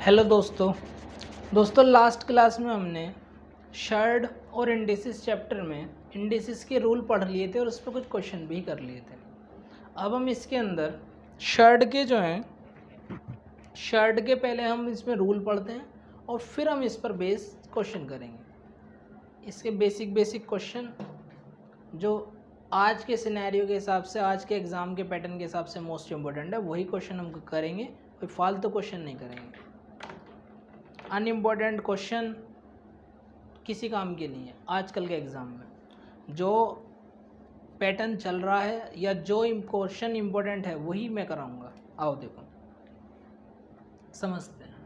Hello दोस्तों last class में हमने शर्ड और इंडिसेस चैप्टर में इंडिसेस के रूल पढ़ लिए थे और उस पर कुछ क्वेश्चन भी कर लिए थे। अब हम इसके अंदर शर्ड के जो हैं शर्ड के पहले हम इसमें रूल पढ़ते हैं और फिर हम इस पर बेस क्वेश्चन करेंगे। इसके बेसिक क्वेश्चन जो आज के सिनेरियो के हिसाब से, आज के एग्ज़ाम के पैटर्न के हिसाब से मोस्ट इम्पोर्टेंट है, वही क्वेश्चन हम करेंगे, कोई फालतू क्वेश्चन नहीं करेंगे। अनइम्पोर्टेंट क्वेश्चन किसी काम के नहीं है। आजकल के एग्ज़ाम में जो पैटर्न चल रहा है या जो क्वेश्चन इम्पोर्टेंट है वही मैं कराऊंगा। आओ देखो समझते हैं।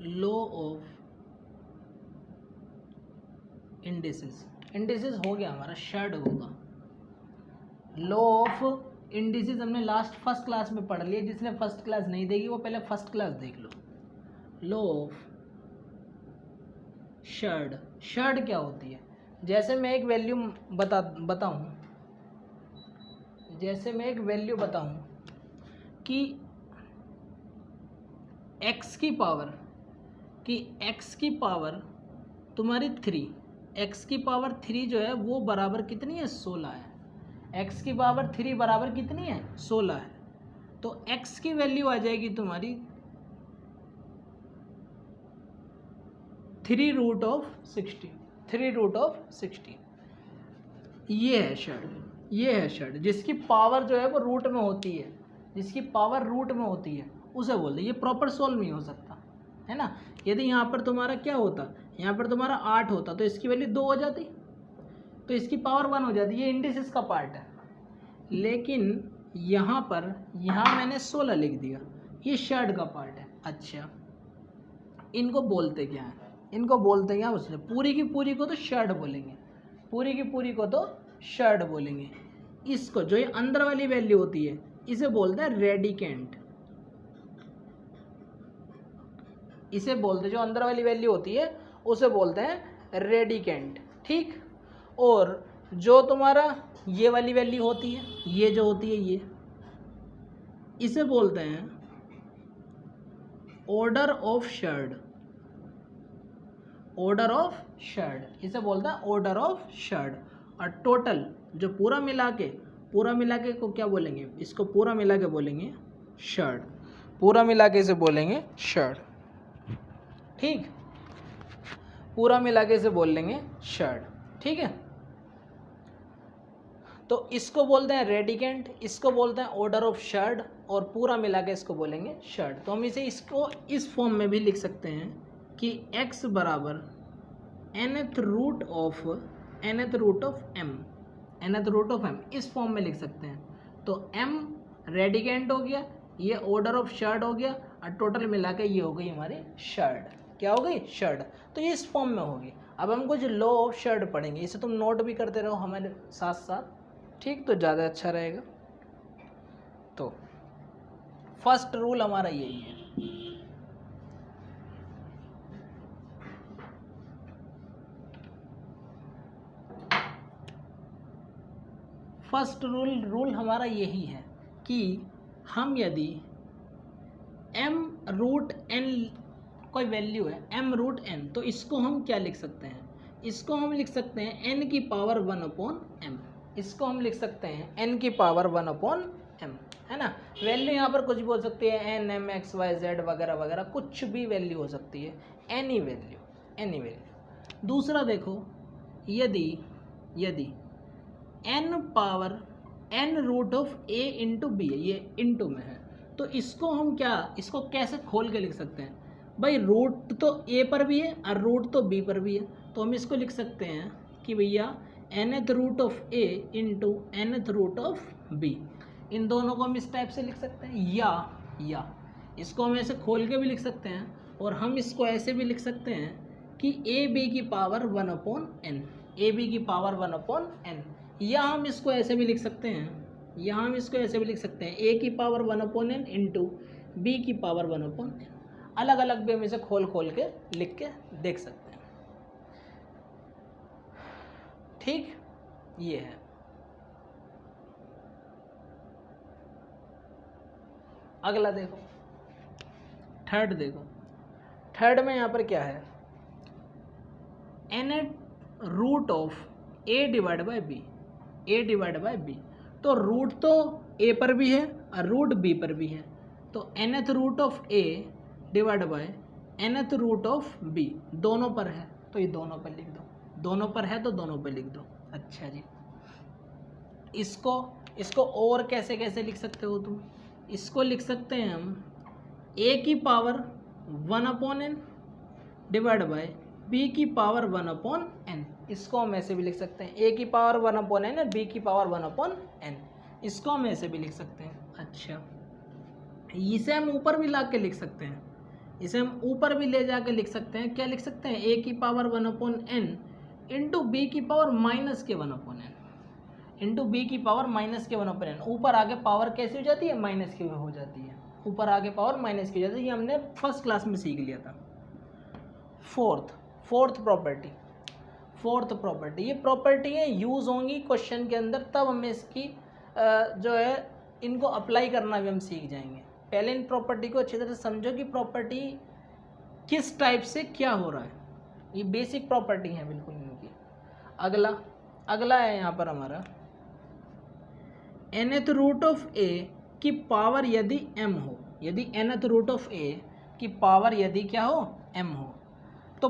लॉ ऑफ इंडिसेस हो गया हमारा, शर्ड होगा। लॉ ऑफ इंडिसेस हमने फर्स्ट क्लास में पढ़ लिया। जिसने फर्स्ट क्लास नहीं देखी वो पहले फर्स्ट क्लास देख लो। लॉ ऑफ शर्ड क्या होती है? जैसे मैं एक वैल्यू बताऊं कि x की पावर तुम्हारी 3, x की पावर 3 जो है वो बराबर कितनी है? 16 है। x की पावर 3 बराबर कितनी है? 16 है। तो x की वैल्यू आ जाएगी तुम्हारी 3 रूट ऑफ 16। ये है शर्ड, जिसकी पावर जो है वो रूट में होती है, उसे बोलते हैं। ये प्रॉपर सोल्व नहीं हो सकता है ना। यदि यहाँ पर तुम्हारा क्या होता, यहाँ पर तुम्हारा 8 होता तो इसकी वैल्यू 2 हो जाती, तो इसकी पावर 1 हो जाती। ये इंडिसेस का पार्ट है। लेकिन यहाँ मैंने 16 लिख दिया, ये शर्ड का पार्ट है। अच्छा, इनको बोलते क्या है? उसने पूरी की पूरी को तो शर्ड बोलेंगे। इसको जो ये अंदर वाली वैल्यू होती है इसे बोलते हैं रेडिकेंट। जो अंदर वाली वैल्यू होती है उसे बोलते हैं रेडिकेंट। ठीक। और जो तुम्हारा ये वाली वैल्यू होती है, ये जो होती है ये, इसे बोलते हैं ऑर्डर ऑफ शर्ड। इसे बोलते हैं ऑर्डर ऑफ शर्ड। और टोटल जो पूरा मिला के को क्या बोलेंगे? इसको पूरा मिला के बोलेंगे शर्ड। इसे बोलेंगे शर्ड। ठीक, पूरा मिला के इसे बोल लेंगे शर्ड। ठीक है। तो इसको बोलते हैं रेडिकेंट, इसको बोलते हैं ऑर्डर ऑफ शर्ड, और पूरा मिला के इसको बोलेंगे शर्ड। तो हम इसको इस फॉर्म में भी लिख सकते हैं कि x बराबर nth रूट ऑफ m, इस फॉर्म में लिख सकते हैं। तो m रेडिकेंट हो गया, ये ऑर्डर ऑफ शर्ड हो गया, और टोटल मिला के ये हो गई हमारी शर्ड। क्या हो गई? शर्ड। तो ये इस फॉर्म में होगी। अब हम कुछ लॉ ऑफ शर्ड पढ़ेंगे, इसे तुम नोट भी करते रहो हमारे साथ साथ, ठीक, तो ज़्यादा अच्छा रहेगा। तो फर्स्ट रूल हमारा यही है। फर्स्ट रूल हमारा यही है कि हम यदि m रूट n कोई वैल्यू है, m रूट n, तो इसको हम क्या लिख सकते हैं? इसको हम लिख सकते हैं n की पावर 1/m। इसको हम लिख सकते हैं n की पावर 1/m, है ना। वैल्यू यहाँ पर कुछ भी हो सकती है, n m x y z वगैरह वगैरह, कुछ भी वैल्यू हो सकती है, एनी वैल्यू। दूसरा देखो, यदि n power n root of a into b है, ये इंटू में है, तो इसको कैसे खोल के लिख सकते हैं? भाई रूट तो a पर भी है और रूट तो b पर भी है, तो हम इसको लिख सकते हैं कि भैया nth root of a into nth root of b। इन दोनों को हम इस टाइप से लिख सकते हैं, या इसको हम ऐसे खोल के भी लिख सकते हैं, और हम इसको ऐसे भी लिख सकते हैं कि ab की पावर 1/n, या हम इसको ऐसे भी लिख सकते हैं, a की पावर 1/n इंटू b की पावर 1/n। अलग अलग भी हम इसे खोल के लिख के देख सकते हैं। ठीक, ये है। अगला देखो, थर्ड देखो, थर्ड में यहाँ पर क्या है, nth root of a divide by b, a divide by b. तो रूट तो a पर भी है और रूट b पर भी है, तो nth root of a divide by nth root of b दोनों पर है, तो ये दोनों पर लिख दो, दोनों पर है तो दोनों पर लिख दो। अच्छा जी, इसको और कैसे कैसे लिख सकते हो तुम, इसको लिख सकते हैं हम a की power 1/n divide by b की पावर 1/n। इसको हम ऐसे भी लिख सकते हैं, a की पावर 1/n और b की पावर 1/n, इसको हम ऐसे भी लिख सकते हैं। अच्छा, इसे हम ऊपर भी ला के लिख सकते हैं, इसे हम ऊपर भी ले जाके लिख सकते हैं। क्या लिख सकते हैं, a की पावर 1/n इंटू बी की पावर माइनस के 1/n इंटू बी की पावर माइनस के 1/n। ऊपर आगे पावर कैसे हो जाती है, माइनस की हो जाती है, ऊपर आगे पावर माइनस की हो जाती है। ये हमने फर्स्ट क्लास में सीख लिया था। फोर्थ प्रॉपर्टी, ये प्रॉपर्टी यूज़ होंगी क्वेश्चन के अंदर, तब हमें इसकी जो है इनको अप्लाई करना भी हम सीख जाएंगे। पहले इन प्रॉपर्टी को अच्छी तरह से समझो कि प्रॉपर्टी किस टाइप से क्या हो रहा है, ये बेसिक प्रॉपर्टी है बिल्कुल इनकी। अगला है यहाँ पर हमारा nth रूट ऑफ a की पावर यदि m हो, यदि nth रूट ऑफ a की पावर यदि क्या हो, m हो, तो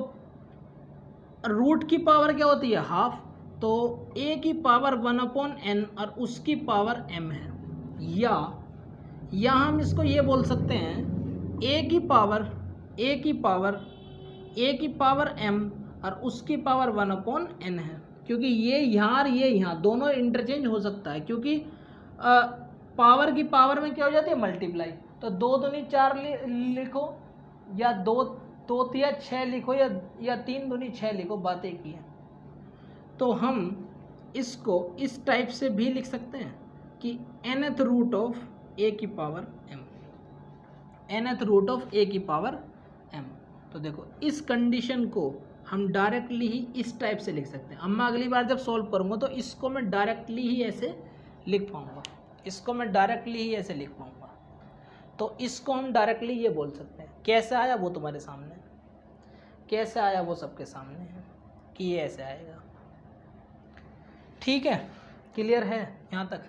रूट की पावर क्या होती है, हाफ, तो a की पावर 1/n और उसकी पावर m है। या हम इसको ये बोल सकते हैं a की पावर m और उसकी पावर 1/n है, क्योंकि ये यहाँ दोनों इंटरचेंज हो सकता है, क्योंकि पावर की पावर में क्या हो जाती है, मल्टीप्लाई। तो 2 दूनी 4 लिखो, या 2 तिया 6 लिखो, या 3 दूनी 6 लिखो, बात एक ही है। तो हम इसको इस टाइप से भी लिख सकते हैं कि nth रूट ऑफ a की power m, nth root of a की पावर m। तो देखो इस कंडीशन को हम डायरेक्टली ही इस टाइप से लिख सकते हैं। अब मैं अगली बार जब सॉल्व करूँगा तो इसको मैं डायरेक्टली ही ऐसे लिख पाऊँगा, तो इसको हम डायरेक्टली ये बोल सकते हैं। कैसे आया वो तुम्हारे सामने, कैसे आया वो सबके सामने है कि ये ऐसे आएगा। ठीक है, क्लियर है यहाँ तक?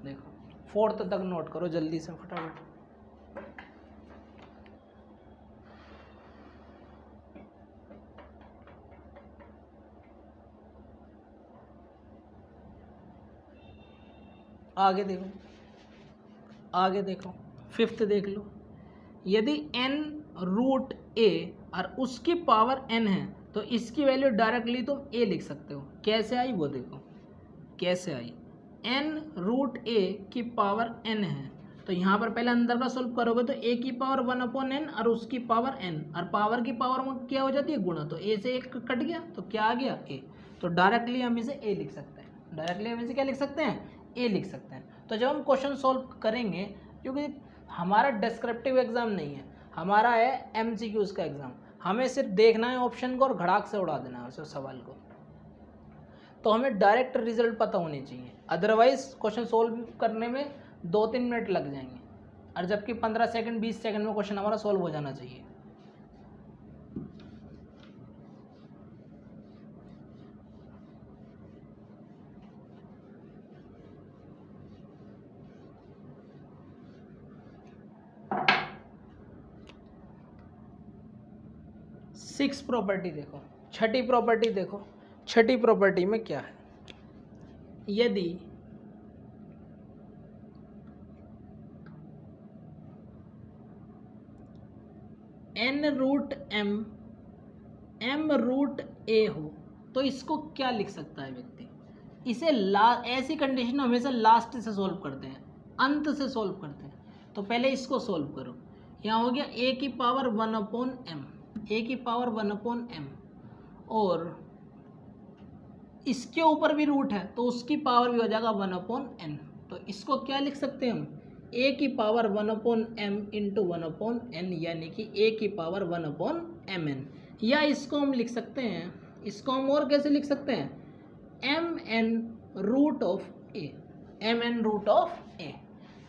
देखो फोर्थ तक नोट करो जल्दी से, फटाफट। आगे देखो, फिफ्थ देख लो। यदि n रूट a और उसकी पावर n है तो इसकी वैल्यू डायरेक्टली तुम a लिख सकते हो। कैसे आई वो देखो, कैसे आई, n रूट a की पावर n है, तो यहाँ पर पहले अंदर का सोल्व करोगे तो a की पावर 1/n और उसकी पावर n, और पावर की पावर में क्या हो जाती है, गुणा, तो a से 1 कट गया तो क्या आ गया, a। तो डायरेक्टली हम इसे a लिख सकते हैं, डायरेक्टली हम इसे क्या लिख सकते हैं, a लिख सकते हैं। तो जब हम क्वेश्चन सॉल्व करेंगे, क्योंकि हमारा डिस्क्रिप्टिव एग्जाम नहीं है, हमारा है MCQs का एग्जाम, हमें सिर्फ देखना है ऑप्शन को और घड़ाक से उड़ा देना है उस सवाल को, तो हमें डायरेक्ट रिजल्ट पता होने चाहिए, अदरवाइज क्वेश्चन सॉल्व करने में 2-3 मिनट लग जाएंगे, और जबकि 15 सेकंड 20 सेकंड में क्वेश्चन हमारा सॉल्व हो जाना चाहिए। सिक्स प्रॉपर्टी देखो, छठी प्रॉपर्टी देखो, छठी प्रॉपर्टी में क्या है, यदि n root m root a हो तो इसको क्या लिख सकता है व्यक्ति, इसे ऐसी कंडीशन में हमेशा लास्ट से सॉल्व करते हैं, अंत से सॉल्व करते हैं। तो पहले इसको सॉल्व करो, यहाँ हो गया a की पावर 1/m, a की पावर 1/m, और इसके ऊपर भी रूट है तो उसकी पावर भी हो जाएगा 1/n। तो इसको क्या लिख सकते हैं हम, a की पावर 1/m इंटू 1/n, यानी कि a की पावर 1/mn। या इसको हम लिख सकते हैं, इसको हम और कैसे लिख सकते हैं, mn root of a, mn root of a,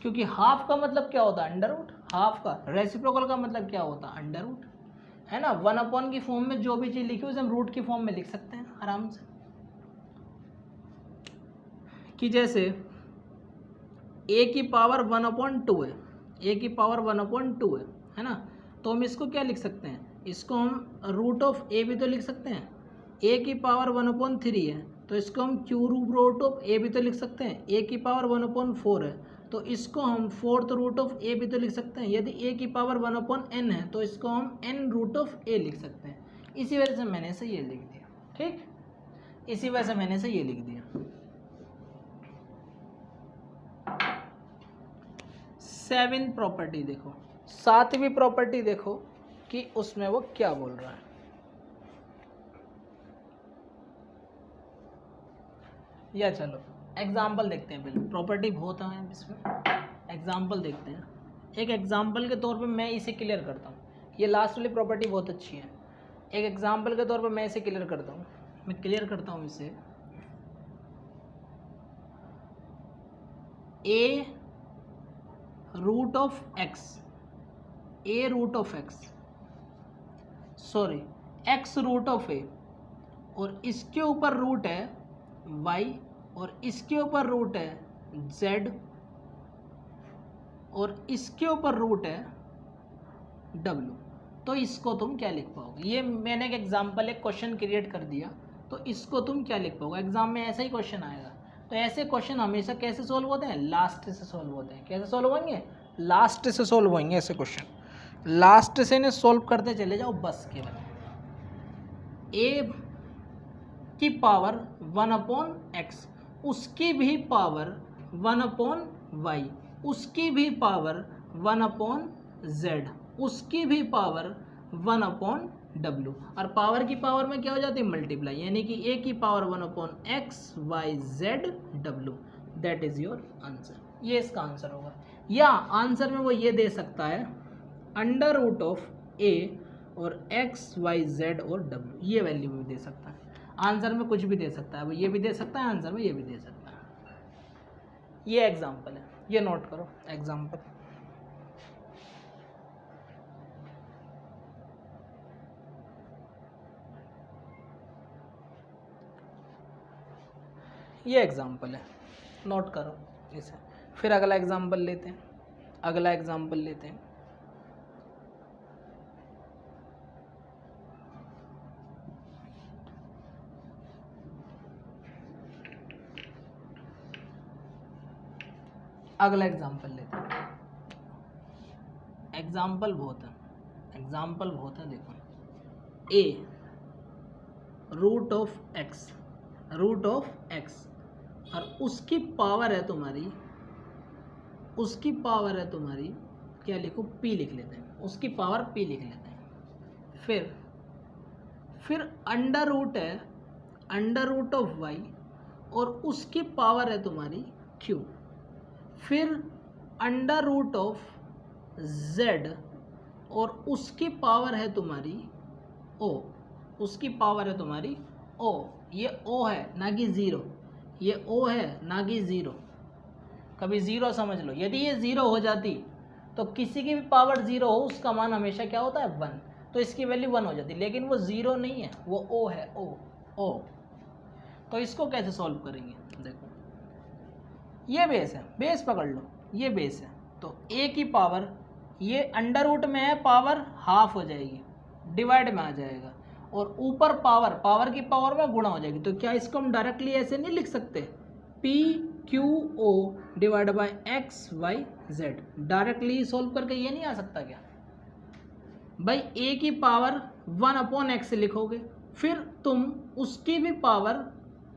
क्योंकि हाफ का मतलब क्या होता है अंडर रूट, हाफ का रेसिप्रोकल का मतलब क्या होता है अंडर रूट, है ना। 1/, की फॉर्म में जो भी चीज़ लिखी उसे हम रूट की फॉर्म में लिख सकते हैं आराम से। कि जैसे a की पावर 1/2 है, a की पावर 1/2 है ना, तो हम इसको क्या लिख सकते हैं, इसको हम रूट ऑफ a भी तो लिख सकते हैं। a की पावर 1/3 है तो इसको हम क्यू रूट ऑफ a भी तो लिख सकते हैं। a की पावर 1/4 है तो इसको हम फोर्थ रूट ऑफ a भी तो लिख सकते हैं। यदि a की पावर 1/n है तो इसको हम n रूट ऑफ a लिख सकते हैं। इसी वजह से मैंने इसे ये लिख दिया, ठीक, इसी वजह से मैंने इसे ये लिख दिया। 7 प्रॉपर्टी देखो, 7वीं प्रॉपर्टी देखो कि उसमें वो क्या बोल रहा है। या चलो एग्जाम्पल देखते हैं, पहले प्रॉपर्टी बहुत है इसमें, एग्जाम्पल देखते हैं। एक एग्जाम्पल के तौर पे मैं इसे क्लियर करता हूँ, ये लास्ट वाली प्रॉपर्टी बहुत अच्छी है। एक एग्जाम्पल के तौर पे मैं इसे क्लियर करता हूँ, मैं क्लियर करता हूँ इसे। a root of x, a root of x, sorry x root of a, और इसके ऊपर रूट है y, और इसके ऊपर रूट है z, और इसके ऊपर रूट है w। तो इसको तुम क्या लिख पाओगे, ये मैंने एक एग्जाम्पल एक क्वेश्चन क्रिएट कर दिया, तो इसको तुम क्या लिख पाओगे। एग्जाम में ऐसा ही क्वेश्चन आएगा। तो ऐसे क्वेश्चन हमेशा कैसे सोल्व होते हैं, लास्ट से सोल्व होते हैं। कैसे सोल्व होंगे, लास्ट से सोल्व होंगे ऐसे क्वेश्चन, लास्ट से इन्हें सोल्व करते चले जाओ बस। केवल a की पावर 1/x, उसकी भी पावर 1/y, उसकी भी पावर 1/z, उसकी भी पावर 1/w, और पावर की पावर में क्या हो जाती है मल्टीप्लाई, यानी कि a की power 1/x y z w। That is your answer, ये इसका आंसर होगा। या आंसर में वो ये दे सकता है अंडर रूट ऑफ a और x y z और w, ये वैल्यू में दे सकता है। आंसर में कुछ भी दे सकता है, वो ये भी दे सकता है, आंसर में ये भी दे सकता है। ये एग्जाम्पल है, ये नोट करो एग्जाम्पल। ये एग्जाम्पल है, नोट करो इसे। फिर अगला एग्जाम्पल लेते हैं, अगला एग्जाम्पल लेते हैं। अगला एग्जाम्पल लेते हैं। एग्जाम्पल बहुत है, एग्जाम्पल बहुत है। देखो a root of x, root of x, और उसकी पावर है तुम्हारी, उसकी पावर है तुम्हारी क्या लिखो p लिख लेते हैं, उसकी पावर p लिख लेते हैं। फिर अंडर रूट है अंडर रूट ऑफ y, और उसकी पावर है तुम्हारी q। फिर अंडर रूट ऑफ z, और उसकी पावर है तुम्हारी o, उसकी पावर है तुम्हारी o। ये o है ना कि ज़ीरो, ये o है ना कि ज़ीरो। कभी ज़ीरो समझ लो, यदि ये ज़ीरो हो जाती तो किसी की भी पावर ज़ीरो हो उसका मान हमेशा क्या होता है 1, तो इसकी वैल्यू 1 हो जाती, लेकिन वो ज़ीरो नहीं है, वो o है, o। तो इसको कैसे सॉल्व करेंगे, देखो ये बेस है, बेस पकड़ लो, ये बेस है। तो a की पावर, ये अंडर रूट में है, पावर हाफ हो जाएगी, डिवाइड में आ जाएगा, और ऊपर पावर, पावर की पावर में गुणा हो जाएगी। तो क्या इसको हम डायरेक्टली ऐसे नहीं लिख सकते, p q o divide by x y z, directly solve करके ये नहीं आ सकता क्या भाई। a की पावर 1/x लिखोगे, फिर तुम उसकी भी पावर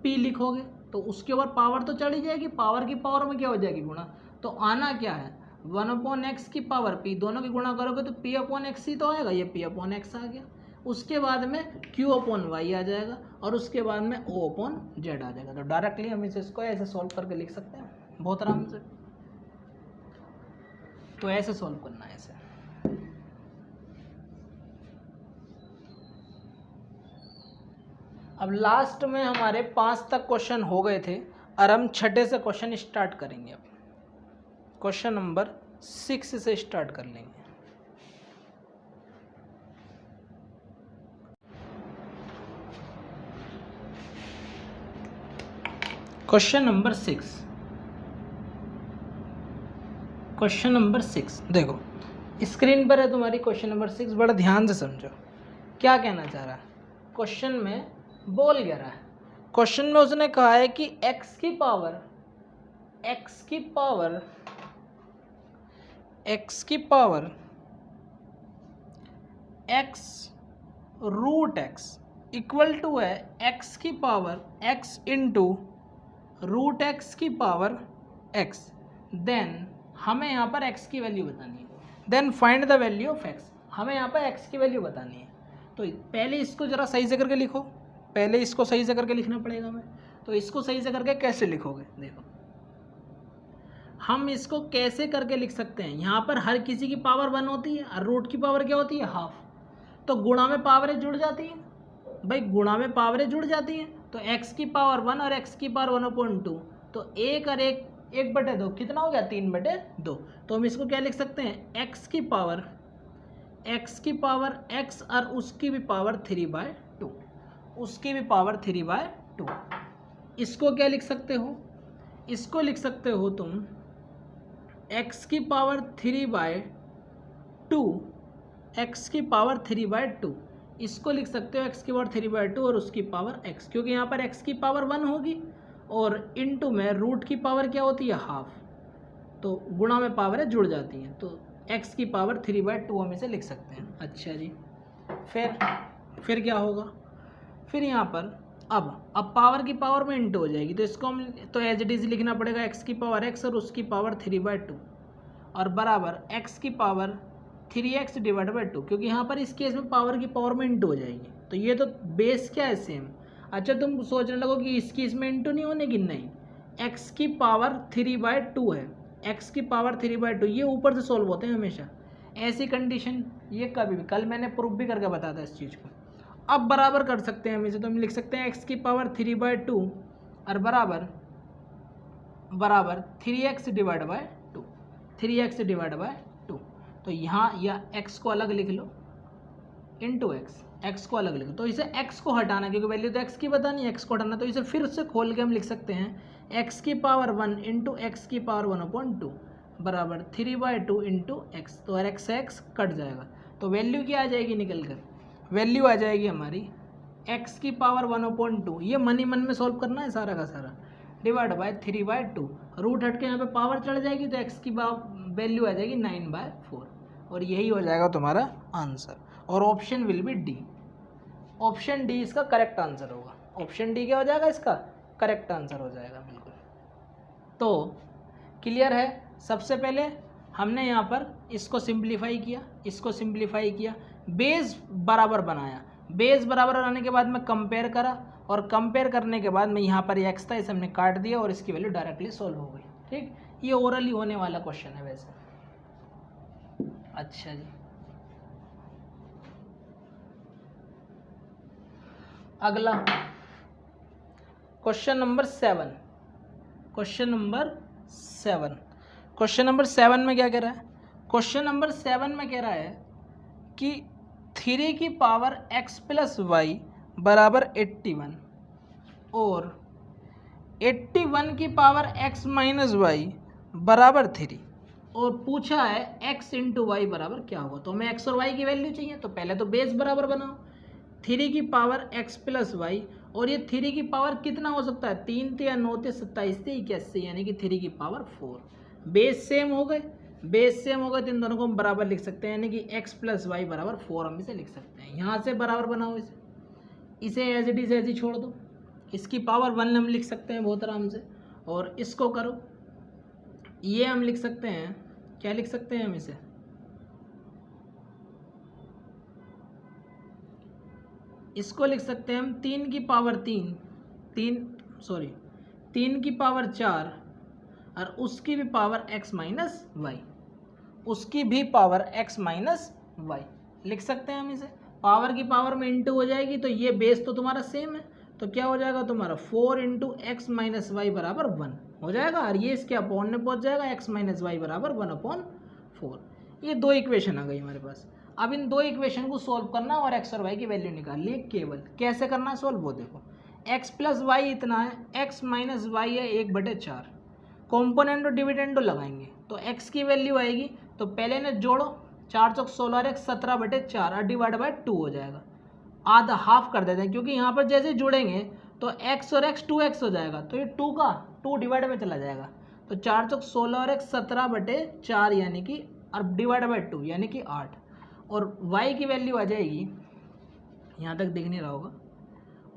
p लिखोगे, तो उसके ऊपर पावर तो चढ़ी जाएगी, पावर की पावर में क्या हो जाएगी गुणा। तो आना क्या है 1/x की पावर p, दोनों की गुणा करोगे तो p/x ही तो आएगा, ये p/x आ गया। उसके बाद में q/y आ जाएगा, और उसके बाद में o/z आ जाएगा। तो डायरेक्टली हम इसको ऐसे सॉल्व करके लिख सकते हैं बहुत आराम से। तो ऐसे सॉल्व करना है ऐसे। अब लास्ट में हमारे 5 तक क्वेश्चन हो गए थे, और हम 6ठे से क्वेश्चन स्टार्ट करेंगे। अब क्वेश्चन नंबर 6 से स्टार्ट कर लेंगे। क्वेश्चन नंबर 6 देखो स्क्रीन पर है तुम्हारी क्वेश्चन नंबर 6। बड़ा ध्यान से समझो क्या कहना चाह रहा है। क्वेश्चन में बोल क्या रहा है, क्वेश्चन में उसने कहा है कि x की power x root x equal to है x की power x into root x की पावर x। देन हमें यहाँ पर x की वैल्यू बतानी है। Then find the value of x, हमें यहाँ पर x की वैल्यू बतानी है। तो पहले इसको ज़रा सही से करके लिखो, पहले इसको सही से करके लिखना पड़ेगा हमें। तो इसको सही से करके कैसे लिखोगे, देखो हम इसको कैसे करके लिख सकते हैं। यहाँ पर हर किसी की पावर 1 होती है और रूट की पावर क्या होती है, हाफ। तो गुणा में पावरें जुड़ जाती हैं भाई, गुणा में पावरें जुड़ जाती हैं। तो x की पावर 1 और x की पावर 1/2, तो 1 और 1/2 कितना हो गया, 3/2। तो हम इसको क्या लिख सकते हैं, x की पावर x और उसकी भी पावर 3/2, उसकी भी पावर 3/2। इसको क्या लिख सकते हो, इसको लिख सकते हो तुम x की पावर 3/2, x की पावर 3/2। इसको लिख सकते हो x की पावर 3/2 और उसकी पावर x, क्योंकि यहाँ पर x की पावर 1 होगी और इनटू में रूट की पावर क्या होती है, हाफ। तो गुणा में पावरें जुड़ जाती हैं, तो x की पावर 3/2 हम इसे लिख सकते हैं। अच्छा जी, फिर क्या होगा, फिर यहाँ पर अब पावर की पावर में इंटू हो जाएगी, तो इसको हम तो एज इट इज लिखना पड़ेगा x की पावर x और उसकी पावर 3/2 और बराबर x की पावर 3x डिवाइड बाई 2, क्योंकि यहाँ पर इस केस में पावर की पावर में इंटू हो जाएगी। तो ये तो बेस क्या है, सेम। अच्छा तुम सोचने लगो कि इसकी इसमें इंटू नहीं होने की, नहीं, x की पावर 3/2 है, x की पावर 3/2, ये ऊपर से सॉल्व होते हैं हमेशा ऐसी कंडीशन, ये कभी भी, कल मैंने प्रूफ भी करके बताया था इस चीज़ को। अब बराबर कर सकते हैं हम इसे, तो हम लिख सकते हैं x की पावर 3/2 और बराबर 3x डिवाइड बाय 2, तो यहाँ या x को अलग लिख लो इंटू x को अलग लिखो। तो इसे x को हटाना, क्योंकि वैल्यू तो x की बतानी है, x को हटाना, तो इसे फिर से खोल के हम लिख सकते हैं x की पावर 1 इंटू एक्स की पावर 1/2 बराबर 3/2 इंटू एक्स। तो हर x कट जाएगा, तो वैल्यू क्या आ जाएगी निकल कर, वैल्यू आ जाएगी हमारी x की पावर 1/2, ये मन ही मन में सॉल्व करना है सारा का सारा, डिवाइड बाय 3/2, रूट हट के यहाँ पे पावर चढ़ जाएगी, तो x की वैल्यू आ जाएगी 9/4 और यही हो जाएगा तुम्हारा आंसर। और option will be D, option D इसका करेक्ट आंसर होगा। ऑप्शन डी क्या हो जाएगा, इसका करेक्ट आंसर हो जाएगा बिल्कुल। तो क्लियर है। सबसे पहले हमने यहाँ पर इसको सिंप्लीफाई किया, बेस बराबर बनाया, बेस बराबर बनाने के बाद में कंपेयर करा और कंपेयर करने के बाद में यहाँ पर ये एक्स था, इसे हमने काट दिया और इसकी वैल्यू डायरेक्टली सॉल्व हो गई। ठीक, ये ओरली होने वाला क्वेश्चन है वैसे। अच्छा जी, अगला क्वेश्चन नंबर 7। क्वेश्चन नंबर 7 में क्या कह रहा है, क्वेश्चन नंबर 7 में कह रहा है कि 3 की पावर x प्लस वाई बराबर 81 और 81 की पावर x माइनस वाई बराबर 3 और पूछा है x इंटू वाई बराबर क्या होगा। तो हमें x और y की वैल्यू चाहिए, तो पहले तो बेस बराबर बनाओ, 3 की पावर x प्लस वाई, और ये 3 की पावर कितना हो सकता है, 3 थे या 9 थे, 27 थे, 81, यानी कि 3 की पावर 4। बेस सेम हो गए, तो इन दोनों को हम बराबर लिख सकते हैं, यानी कि x प्लस वाई बराबर 4 हम इसे लिख सकते हैं। यहाँ से बराबर बनाओ इसे एज इट इज ऐसे ही छोड़ दो, इसकी पावर 1 हम लिख सकते हैं बहुत आराम से, और इसको करो, ये हम लिख सकते हैं, क्या लिख सकते हैं हम इसे, इसको लिख सकते हैं हम 3 की पावर 4 और उसकी भी पावर x माइनस वाई, लिख सकते हैं हम इसे। पावर की पावर में इंटू हो जाएगी, तो ये बेस तो तुम्हारा सेम है, तो क्या हो जाएगा तुम्हारा 4 इंटू एक्स माइनस वाई बराबर 1 हो जाएगा, और ये इसके अपॉन में पहुंच जाएगा एक्स माइनस वाई बराबर 1/4। ये दो इक्वेशन आ गई हमारे पास। अब इन दो इक्वेशन को सॉल्व करना और एक्स और वाई की वैल्यू निकालनी है केवल। कैसे करना है सॉल्व वो देखो। एक्स प्लस वाई इतना है, एक्स माइनस वाई है 1/4। कॉम्पोनेंट और डिविडेंड लगाएंगे तो एक्स की वैल्यू आएगी, तो पहले ने जोड़ो 4 चौक 16 और 17/4 और डिवाइड बाय 2 हो जाएगा। आधा हाफ कर देते हैं क्योंकि यहाँ पर जैसे जुड़ेंगे तो x और x 2x हो जाएगा, तो ये 2 का 2 डिवाइड में चला जाएगा। तो 4 चौक 16 और 17/4 यानी कि और डिवाइड बाय 2 यानी कि 8। और y की वैल्यू आ जाएगी, यहाँ तक दिख नहीं रहा होगा,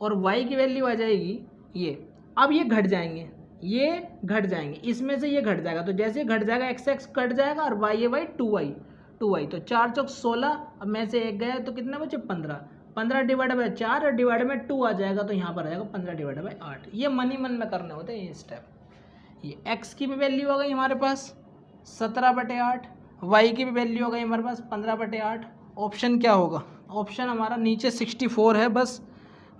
और y की वैल्यू आ जाएगी ये। अब ये घट जाएंगे, ये घट जाएंगे, इसमें से ये घट जाएगा, तो जैसे घट जाएगा x कट जाएगा और y है 2y। तो 4 चौक 16, अब में से एक गया तो कितना बचे 15 डिवाइड बाय 4 और डिवाइड में 2 आ जाएगा, तो यहाँ पर आ जाएगा 15 डिवाइड बाय 8। ये मन ही मन में करने होते हैं ये स्टेप। ये x की भी वैल्यू आ गई हमारे पास 17/8, y की भी वैल्यू आ गई हमारे पास 15/8। ऑप्शन क्या होगा? ऑप्शन हमारा नीचे 64 है, बस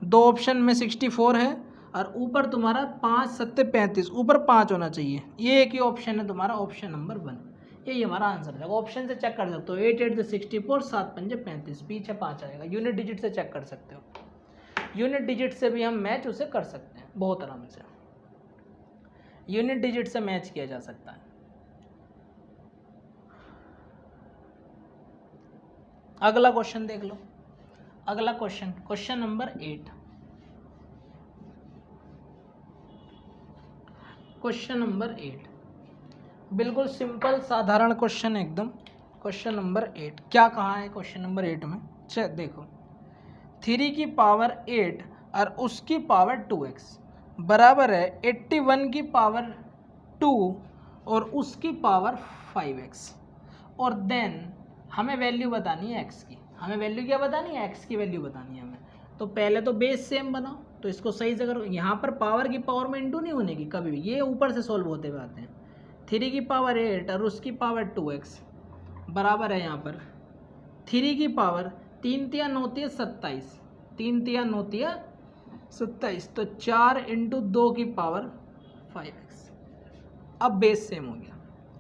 दो ऑप्शन में 64 है, और ऊपर तुम्हारा 5 7 35, ऊपर 5 होना चाहिए। ये एक ही ऑप्शन है तुम्हारा, ऑप्शन नंबर 1। यही हमारा आंसर है। ऑप्शन से चेक कर सकते हो, 8 8 से 64, 7 5 35, पीछे 5 आएगा। यूनिट डिजिट से चेक कर सकते हो, यूनिट डिजिट से भी हम मैच उसे कर सकते हैं बहुत आराम से। यूनिट डिजिट से मैच किया जा सकता है। अगला क्वेश्चन देख लो। अगला question, question number 8। Question number 8 बिल्कुल सिंपल साधारण क्वेश्चन एकदम। क्वेश्चन नंबर 8 क्या कहा है क्वेश्चन नंबर 8 में? देखो 3 की पावर 8 और उसकी पावर 2x बराबर है 81 की पावर 2 और उसकी पावर 5x। और देन हमें वैल्यू बतानी है x की। हमें वैल्यू क्या बतानी है? x की वैल्यू बतानी है हमें। तो पहले तो बेस सेम बनाओ, तो इसको सही से करो। यहाँ पर पावर की पावर में इंटू नहीं होने की कभी भी, ये ऊपर से सॉल्व होते हुए आते हैं। 3 की पावर 8 और उसकी पावर 2x बराबर है यहाँ पर 3 की पावर 3 तिया 9 तिया 27, 3 तिया 9 तिया 27, तो 4 इंटू 2 की पावर 5x। अब बेस सेम हो गया।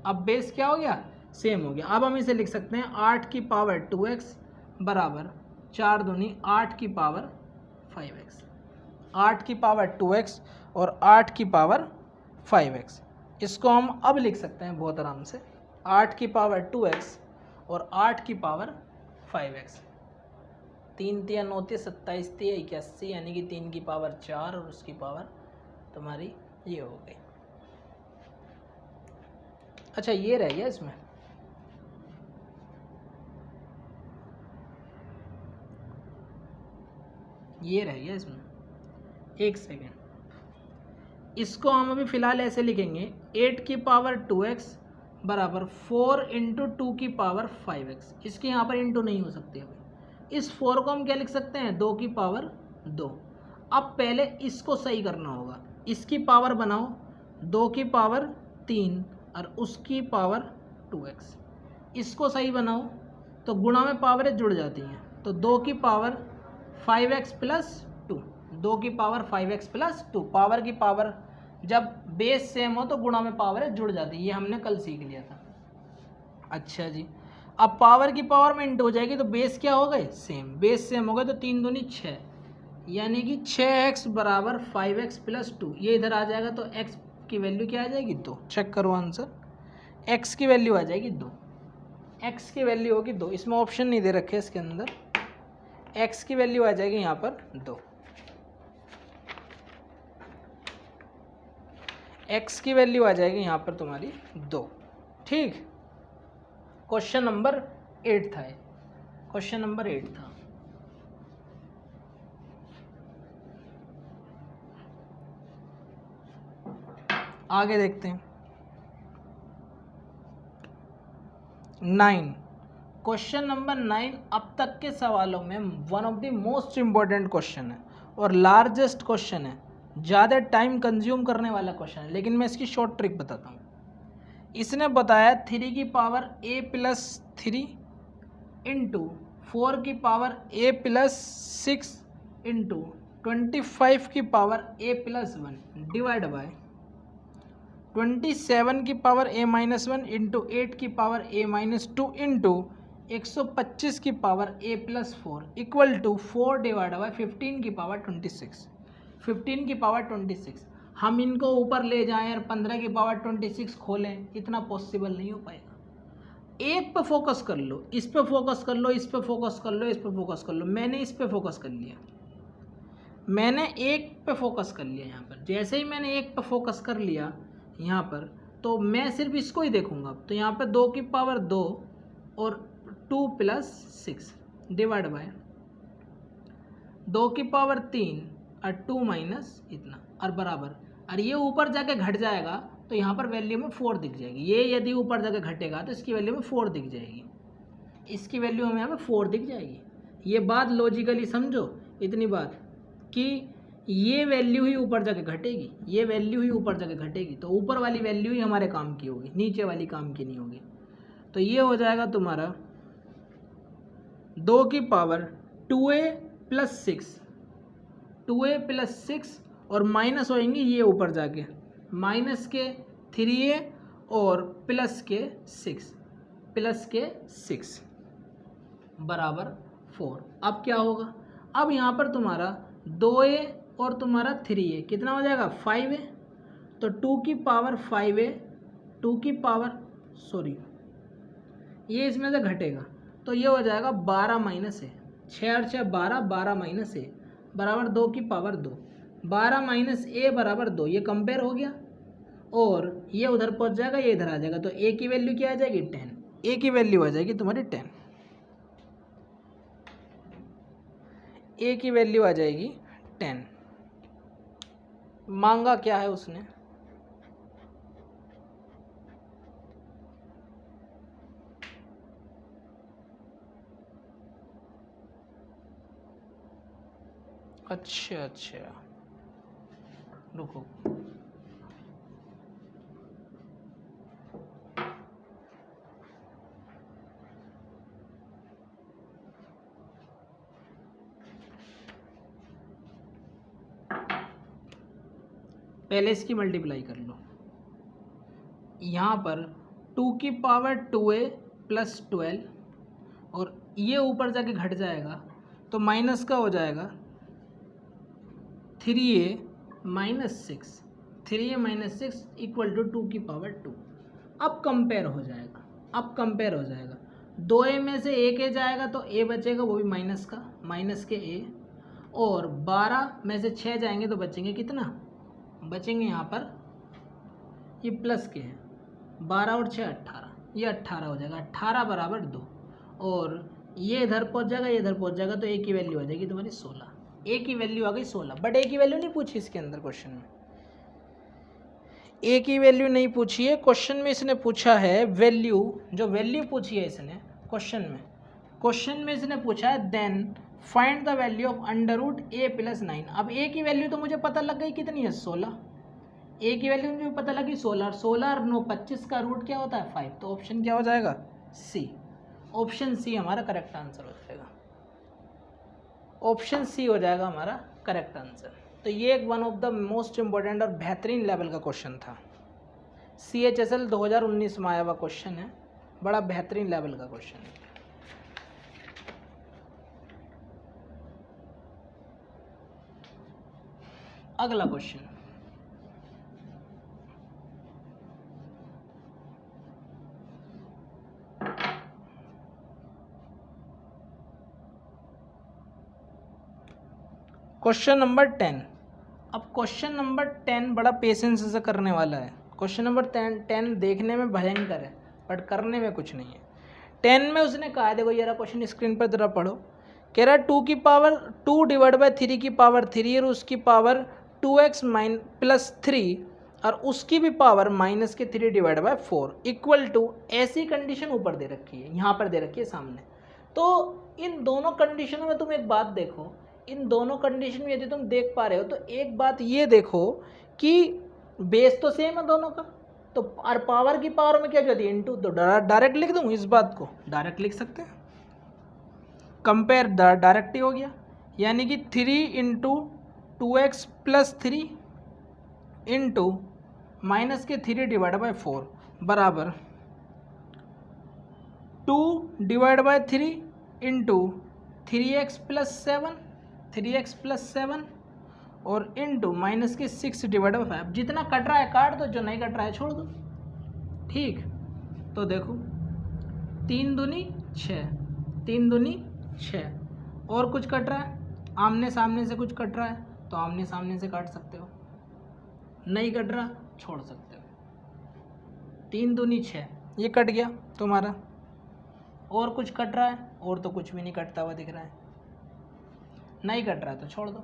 अब बेस क्या हो गया? सेम हो गया। अब हम इसे लिख सकते हैं 8 की पावर 2x बराबर 4 दूनी 8 की पावर 5x। 8 की पावर 2x और 8 की पावर 5x, इसको हम अब लिख सकते हैं बहुत आराम से। 8 की पावर 2x और 8 की पावर 5x। 3 तिया 9 तिया 27 तिया 81, यानी कि 3 की पावर 4 और उसकी पावर तुम्हारी ये हो गई। अच्छा ये रह गया इसमें, ये रह गया इसमें, एक सेकेंड। इसको हम अभी फ़िलहाल ऐसे लिखेंगे 8 की पावर 2x बराबर 4 इंटू 2 की पावर 5x। इसके यहाँ पर इंटू नहीं हो सकती अभी। इस 4 को हम क्या लिख सकते हैं? 2 की पावर 2। अब पहले इसको सही करना होगा। इसकी पावर बनाओ 2 की पावर 3 और उसकी पावर 2x। इसको सही बनाओ तो गुणा में पावरें जुड़ जाती हैं, तो 2 की पावर 5x प्लस 2, 2 की पावर 5x प्लस 2। पावर की पावर जब बेस सेम हो तो गुणा में पावर जुड़ जाती है, ये हमने कल सीख लिया था। अच्छा जी, अब पावर की पावर में इंटू हो जाएगी तो बेस क्या हो गए? सेम। बेस सेम हो गए तो 3 दूनी 6, यानी कि 6x बराबर 5x प्लस 2। ये इधर आ जाएगा तो x की वैल्यू क्या आ जाएगी? 2। चेक करो आंसर, x की वैल्यू आ जाएगी 2। x की वैल्यू होगी 2। इसमें ऑप्शन नहीं दे रखे इसके अंदर। x की वैल्यू आ जाएगी यहाँ पर 2। x की वैल्यू आ जाएगी यहाँ पर तुम्हारी 2। ठीक, क्वेश्चन नंबर 8 था ये। क्वेश्चन नंबर 8 था। आगे देखते हैं 9। क्वेश्चन नंबर 9 अब तक के सवालों में one of the most important question है और लार्जेस्ट क्वेश्चन है, ज़्यादा टाइम कंज्यूम करने वाला क्वेश्चन है, लेकिन मैं इसकी शॉर्ट ट्रिक बताता हूँ। इसने बताया 3 की पावर a प्लस 3 इंटू 4 की पावर a प्लस 6 इंटू 25 की power a plus 1 divide by 27 की पावर a माइनस 1 इंटू 8 की पावर a माइनस 2 इंटू 125 की power a plus 4 equal to 4 divide by 15 की पावर 26। 15 की पावर 26 हम इनको ऊपर ले जाएं और 15 की पावर 26 खोलें, इतना पॉसिबल नहीं हो पाएगा। एक पे फोकस कर लो, इस पे फोकस कर लो, इस पे फोकस कर लो, इस पे फोकस कर लो। मैंने इस पे फोकस कर लिया, मैंने एक पे फोकस कर लिया। यहाँ पर जैसे ही मैंने एक पे फोकस कर लिया यहाँ पर, तो मैं सिर्फ इसको ही देखूंगा। तो यहाँ पे 2 की पावर 2 और 2 प्लस 6 डिवाइड बाय 2 की पावर 3 और 2 माइनस इतना और बराबर। और ये ऊपर जाके घट जाएगा तो यहाँ पर वैल्यू में 4 दिख जाएगी। ये यदि ऊपर जाके घटेगा तो इसकी वैल्यू में 4 दिख जाएगी, इसकी वैल्यू हमें यहाँ पे 4 दिख जाएगी। ये बात लॉजिकली समझो, इतनी बात कि ये वैल्यू ही ऊपर जाके घटेगी, ये वैल्यू ही ऊपर जाके घटेगी, तो ऊपर वाली वैल्यू ही हमारे काम की होगी, नीचे वाली काम की नहीं होगी। तो ये हो जाएगा तुम्हारा 2 की power 2a plus 6, 2a plus 6 और माइनस होएंगे ये ऊपर जाके, माइनस के 3a और प्लस के 6 बराबर 4। अब क्या होगा, अब यहाँ पर तुम्हारा 2a और तुम्हारा 3a कितना हो जाएगा 5a, तो 2 की पावर 5a, 2 की पावर ये इसमें से घटेगा तो ये हो जाएगा 12 माइनस ए, 6 और 6 12, 12 माइनस ए बराबर 2 की पावर 2, 12 माइनस ए बराबर 2। ये कंपेयर हो गया और ये उधर पहुंच जाएगा, ये इधर आ जाएगा, तो ए की वैल्यू क्या आ जाएगी 10, ए की वैल्यू आ जाएगी तुम्हारी 10, ए की वैल्यू आ जाएगी 10। मांगा क्या है उसने, अच्छा रुको, पहले इसकी मल्टीप्लाई कर लो। यहाँ पर 2 की पावर 2a प्लस 12 और ये ऊपर जाके घट जाएगा तो माइनस का हो जाएगा 3a minus 6, 3a minus 6 equal to 2 की पावर 2। अब कंपेयर हो जाएगा, अब कंपेयर हो जाएगा, 2a में से एक a जाएगा तो a बचेगा, वो भी माइनस का, माइनस के a, और 12 में से 6 जाएंगे तो बचेंगे कितना, बचेंगे यहाँ पर ये प्लस के हैं, 12 और 6 18, ये 18 हो जाएगा, 18 बराबर 2, और ये इधर पहुँच जाएगा, ये इधर पहुँच जाएगा, तो ए की वैल्यू आ जाएगी तुम्हारी 16, ए की वैल्यू आ गई 16। बट ए की वैल्यू नहीं पूछी इसके अंदर क्वेश्चन में, ए की वैल्यू नहीं पूछी है क्वेश्चन में, इसने पूछा है वैल्यू, जो वैल्यू पूछी है इसने क्वेश्चन में इसने पूछा है then find the value of under root a plus 9। अब ए की वैल्यू तो मुझे पता लग गई कितनी है 16, ए की वैल्यू मुझे पता लगी 16, 16 और 9 25 का रूट क्या होता है 5, तो ऑप्शन क्या हो जाएगा सी, ऑप्शन सी हमारा करेक्ट आंसर हो जाएगा, ऑप्शन सी हो जाएगा हमारा करेक्ट आंसर। तो ये एक one of the most important और बेहतरीन लेवल का क्वेश्चन था, CHSL 2019 में आया हुआ क्वेश्चन है, बड़ा बेहतरीन लेवल का क्वेश्चन है। अगला क्वेश्चन, क्वेश्चन नंबर 10। अब क्वेश्चन नंबर 10 बड़ा पेशेंस से करने वाला है। क्वेश्चन नंबर 10 देखने में भयंकर है बट करने में कुछ नहीं है। 10 में उसने कहा है, देखो ये रहा क्वेश्चन, स्क्रीन पर जरा पढ़ो, कह रहा है 2 की पावर 2 डिवाइड बाय 3 की पावर 3 और उसकी पावर 2x प्लस 3 और उसकी भी पावर माइनस के 3 डिवाइड बाय 4 इक्वल टू, ऐसी कंडीशन ऊपर दे रखी है, यहाँ पर दे रखी है सामने। तो इन दोनों कंडीशनों में तुम एक बात देखो, इन दोनों कंडीशन में यदि तुम देख पा रहे हो तो एक बात ये देखो कि बेस तो सेम है दोनों का, तो और पावर की पावर में क्या जाती है इनटू, तो डायरेक्ट लिख दूँ, इस बात को डायरेक्ट लिख सकते हैं, कंपेयर डायरेक्ट ही हो गया, यानी कि 3 into 2x plus 3 into minus के 3 डिवाइड बाई 4 बराबर 2 divide by 3 into 3x plus 7 और इंटू माइनस के 6 डिवाइड बाई 5। जितना कट रहा है काट दो, जो नहीं कट रहा है छोड़ दो। ठीक, तो देखो 3 दूनी 6 और कुछ कट रहा है, आमने सामने से कुछ कट रहा है तो आमने सामने से काट सकते हो, नहीं कट रहा छोड़ सकते हो। 3 दूनी 6 ये कट गया तुम्हारा, और कुछ कट रहा है, और तो कुछ भी नहीं कटता हुआ दिख रहा है, नहीं कट रहा है तो छोड़ दो,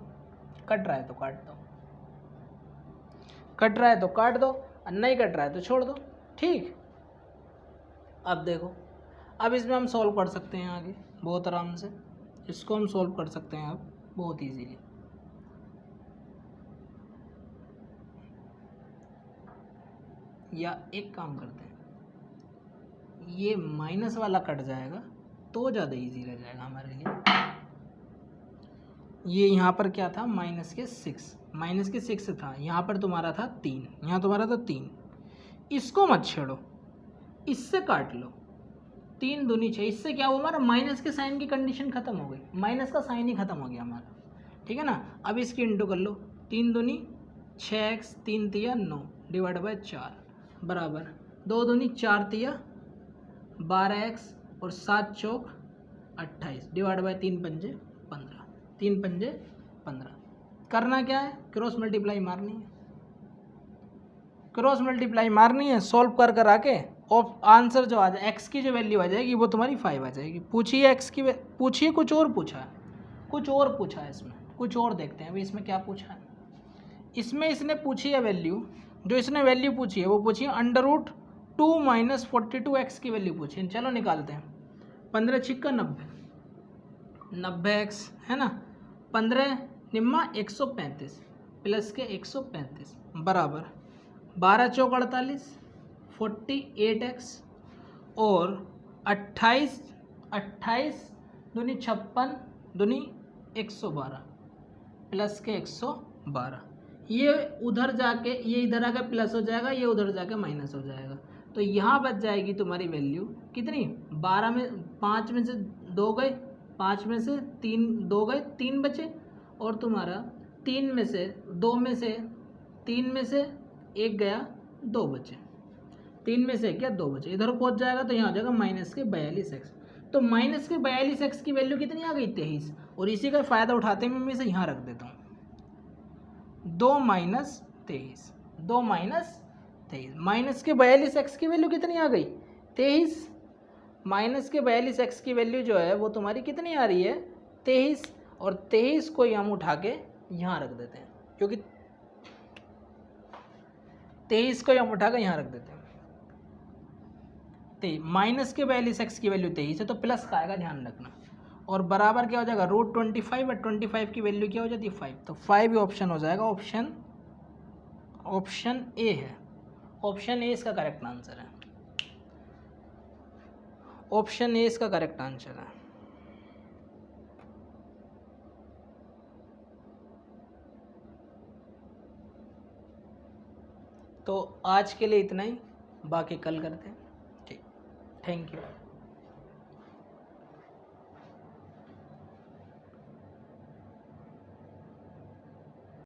कट रहा है तो काट दो, कट रहा है तो काट दो और नहीं कट रहा है तो छोड़ दो। ठीक, अब देखो, अब इसमें हम सॉल्व कर सकते हैं आगे बहुत आराम से, इसको हम सॉल्व कर सकते हैं अब बहुत इजीली। या एक काम करते हैं, ये माइनस वाला कट जाएगा तो ज़्यादा इजी रह जाएगा हमारे लिए। ये यहाँ पर क्या था, माइनस के 6 था, यहाँ पर तुम्हारा था 3, यहाँ तुम्हारा था 3। इसको मत छेड़ो, इससे काट लो, 3 दूनी 6। इससे क्या हुआ, हमारा माइनस के साइन की कंडीशन खत्म हो गई, माइनस का साइन ही खत्म हो गया हमारा। ठीक है ना, अब इसकी इंटू कर लो, 3 दूनी 6x 3 तिया 9 डिवाइड बाई 4 बराबर 2 दूनी 4 तिया 12x और 7 चौक 28 डिवाइड बाई 3 पंजे 15, 3 पंजे 15। करना क्या है, क्रॉस मल्टीप्लाई मारनी है, क्रॉस मल्टीप्लाई मारनी है, सॉल्व कर आके और आंसर जो आ जाए, एक्स की जो वैल्यू आ जाएगी वो तुम्हारी 5 आ जाएगी। पूछिए एक्स की, पूछिए कुछ और पूछा है, कुछ और पूछा है इसमें, कुछ और देखते हैं अभी इसमें क्या पूछा है। इसमें इसने पूछी है वैल्यू, जो इसने वैल्यू पूछी है वो पूछी है √2 - 42x की वैल्यू पूछी है। चलो निकालते हैं, 15 छिक्का 90x है ना, 15 निम्मा 135 प्लस के 135 बराबर 12 चौक 48 48x और 28 दूनी 56 दूनी 112 प्लस के 112। ये उधर जाके, ये इधर आके प्लस हो जाएगा, ये उधर जाके माइनस हो जाएगा, तो यहाँ बच जाएगी तुम्हारी वैल्यू कितनी, 12 में 5 में से 2 गए, 5 में से 3 2 गए, 3 बचे, और तुम्हारा 3 में से 2 में से 3 में से 1 गया, 2 बचे, 3 में से क्या 2 बचे, इधर पहुँच जाएगा तो यहाँ हो जाएगा माइनस के 42x। तो माइनस के 42x की वैल्यू कितनी आ गई, 23। और इसी का फ़ायदा उठाते हुए मैं इसे यहाँ रख देता हूँ, 2 - 23 माइनस के 42x की वैल्यू कितनी आ गई, 23। माइनस के 42x की वैल्यू जो है वो तुम्हारी कितनी आ रही है, 23, और 23 को हम उठा के यहाँ रख देते हैं, क्योंकि 23 को हम उठा के यहाँ रख देते हैं। माइनस के 42x की वैल्यू 23 है तो प्लस का आएगा, ध्यान रखना, और बराबर क्या हो जाएगा, √25 और 25 की वैल्यू क्या हो जाती है, 5, तो 5 ही ऑप्शन हो जाएगा, ऑप्शन ए है, ऑप्शन ए इसका करेक्ट आंसर है, ऑप्शन ए इसका करेक्ट आंसर है। तो आज के लिए इतना ही, बाकी कल करते हैं। ठीक, थैंक यू।